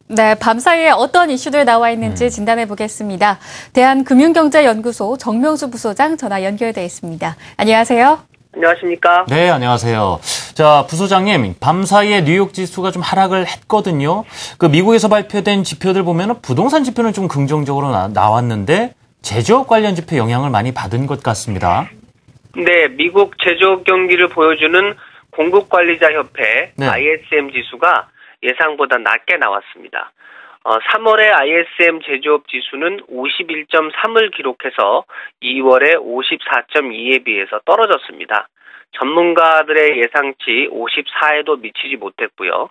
네, 밤사이에 어떤 이슈들 나와 있는지 진단해 보겠습니다. 대한금융경제연구소 정명수 부소장 전화 연결돼 있습니다. 안녕하세요. 안녕하십니까? 네, 안녕하세요. 자, 부소장님, 밤사이에 뉴욕 지수가 좀 하락을 했거든요. 그 미국에서 발표된 지표들 보면 부동산 지표는 좀 긍정적으로 나왔는데 제조업 관련 지표 영향을 많이 받은 것 같습니다. 네, 미국 제조업 경기를 보여주는 공급관리자협회 네. ISM 지수가 예상보다 낮게 나왔습니다. 3월의 ISM 제조업 지수는 51.3을 기록해서 2월에 54.2에 비해서 떨어졌습니다. 전문가들의 예상치 54에도 미치지 못했고요.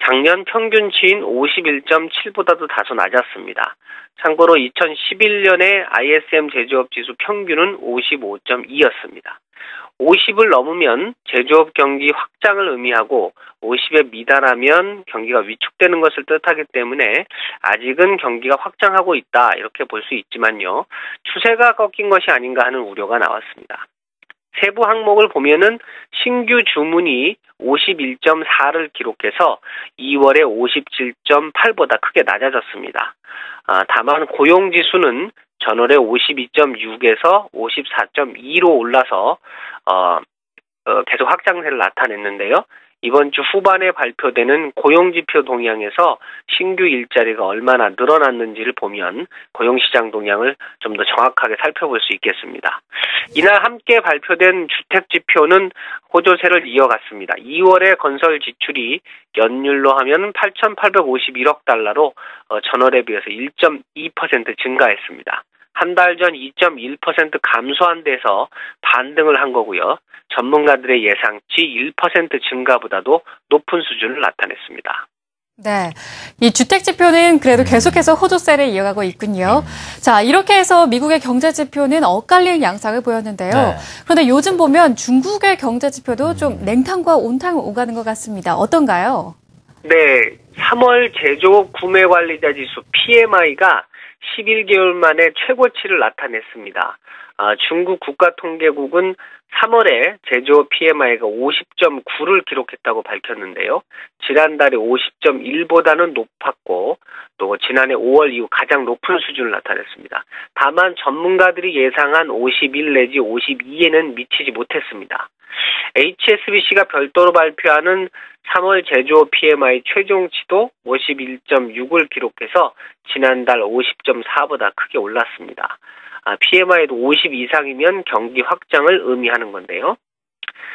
작년 평균치인 51.7보다도 다소 낮았습니다. 참고로 2011년에 ISM 제조업 지수 평균은 55.2였습니다. 50을 넘으면 제조업 경기 확장을 의미하고 50에 미달하면 경기가 위축되는 것을 뜻하기 때문에 아직은 경기가 확장하고 있다 이렇게 볼 수 있지만요. 추세가 꺾인 것이 아닌가 하는 우려가 나왔습니다. 세부 항목을 보면은 신규 주문이 51.4를 기록해서 2월에 57.8보다 크게 낮아졌습니다. 다만 고용지수는 전월에 52.6에서 54.2로 올라서 계속 확장세를 나타냈는데요. 이번 주 후반에 발표되는 고용지표 동향에서 신규 일자리가 얼마나 늘어났는지를 보면 고용시장 동향을 좀 더 정확하게 살펴볼 수 있겠습니다. 이날 함께 발표된 주택지표는 호조세를 이어갔습니다. 2월에 건설 지출이 연율로 하면 8,851억 달러로 전월에 비해서 1.2% 증가했습니다. 한 달 전 2.1% 감소한 데서 반등을 한 거고요. 전문가들의 예상치 1% 증가보다도 높은 수준을 나타냈습니다. 네, 이 주택지표는 그래도 계속해서 호조세를 이어가고 있군요. 자, 이렇게 해서 미국의 경제지표는 엇갈린 양상을 보였는데요. 네. 그런데 요즘 보면 중국의 경제지표도 좀 냉탕과 온탕을 오가는 것 같습니다. 어떤가요? 네, 3월 제조업 구매관리자 지수 PMI가 11개월 만에 최고치를 나타냈습니다. 중국 국가통계국은 3월에 제조업 PMI가 50.9를 기록했다고 밝혔는데요. 지난달에 50.1보다는 높았고 또 지난해 5월 이후 가장 높은 수준을 나타냈습니다. 다만 전문가들이 예상한 51 내지 52에는 미치지 못했습니다. HSBC가 별도로 발표하는 3월 제조업 PMI 최종치도 51.6을 기록해서 지난달 50.4보다 크게 올랐습니다. PMI도 50 이상이면 경기 확장을 의미하는 건데요.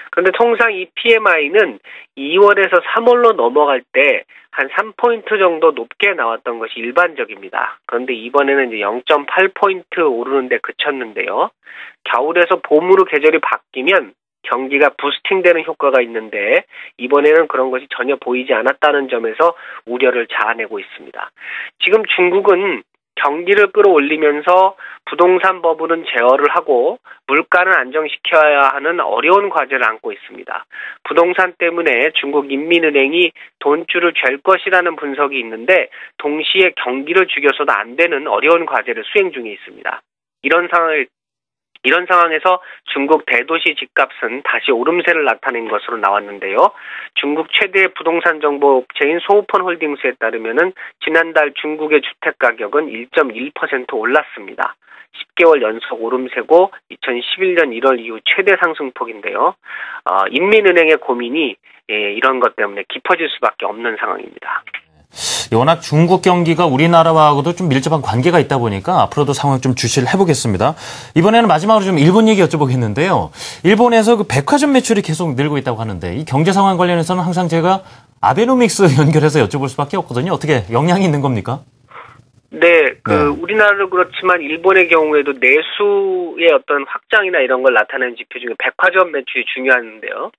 그런데 통상 이 PMI는 2월에서 3월로 넘어갈 때 한 3포인트 정도 높게 나왔던 것이 일반적입니다. 그런데 이번에는 이제 0.8포인트 오르는데 그쳤는데요. 겨울에서 봄으로 계절이 바뀌면 경기가 부스팅되는 효과가 있는데 이번에는 그런 것이 전혀 보이지 않았다는 점에서 우려를 자아내고 있습니다. 지금 중국은 경기를 끌어올리면서 부동산 버블은 제어를 하고 물가는 안정시켜야 하는 어려운 과제를 안고 있습니다. 부동산 때문에 중국 인민은행이 돈줄을 잴 것이라는 분석이 있는데 동시에 경기를 죽여서도 안 되는 어려운 과제를 수행 중에 있습니다. 이런 상황에서 중국 대도시 집값은 다시 오름세를 나타낸 것으로 나왔는데요. 중국 최대 부동산 정보 업체인 소우펀 홀딩스에 따르면은 지난달 중국의 주택 가격은 1.1% 올랐습니다. 10개월 연속 오름세고 2011년 1월 이후 최대 상승폭인데요. 인민은행의 고민이 이런 것 때문에 깊어질 수밖에 없는 상황입니다. 워낙 중국 경기가 우리나라하고도 좀 밀접한 관계가 있다 보니까 앞으로도 상황 좀 주시를 해보겠습니다. 이번에는 마지막으로 좀 일본 얘기 여쭤보겠는데요. 일본에서 그 백화점 매출이 계속 늘고 있다고 하는데 이 경제 상황 관련해서는 항상 제가 아베노믹스 연결해서 여쭤볼 수밖에 없거든요. 어떻게 영향이 있는 겁니까? 네, 우리나라도 그렇지만 일본의 경우에도 내수의 어떤 확장이나 이런 걸 나타내는 지표 중에 백화점 매출이 중요한데요.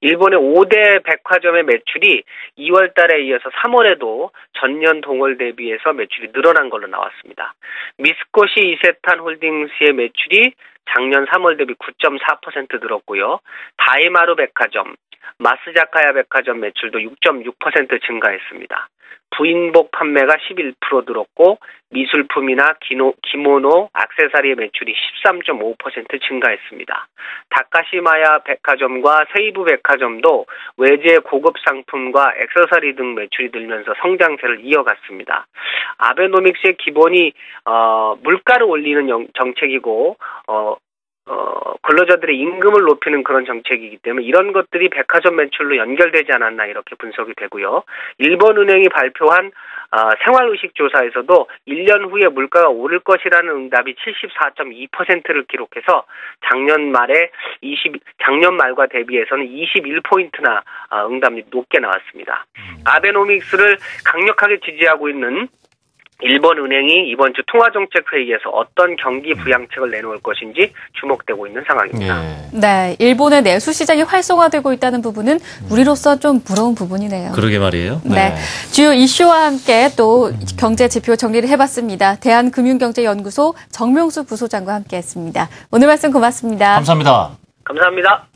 일본의 5대 백화점의 매출이 2월 달에 이어서 3월에도 전년 동월 대비해서 매출이 늘어난 걸로 나왔습니다. 미쓰코시 이세탄 홀딩스의 매출이 작년 3월 대비 9.4% 늘었고요. 다이마루 백화점, 마스자카야 백화점 매출도 6.6% 증가했습니다. 부인복 판매가 11% 늘었고 미술품이나 기모노, 액세서리의 매출이 13.5% 증가했습니다. 다카시마야 백화점과 세이부 백화점도 외제 고급 상품과 액세서리 등 매출이 늘면서 성장세를 이어갔습니다. 아베노믹스의 기본이 물가를 올리는 정책이고 근로자들의 임금을 높이는 그런 정책이기 때문에 이런 것들이 백화점 매출로 연결되지 않았나 이렇게 분석이 되고요. 일본은행이 발표한 생활의식 조사에서도 1년 후에 물가가 오를 것이라는 응답이 74.2%를 기록해서 작년 말과 대비해서는 21포인트나 응답이 높게 나왔습니다. 아베노믹스를 강력하게 지지하고 있는 일본은행이 이번 주 통화정책회의에서 어떤 경기 부양책을 내놓을 것인지 주목되고 있는 상황입니다. 예. 네, 일본의 내수 시장이 활성화되고 있다는 부분은 우리로서 좀 부러운 부분이네요. 그러게 말이에요. 네. 주요 이슈와 함께 또 경제 지표 정리를 해봤습니다. 대한금융경제연구소 정명수 부소장과 함께했습니다. 오늘 말씀 고맙습니다. 감사합니다. 감사합니다.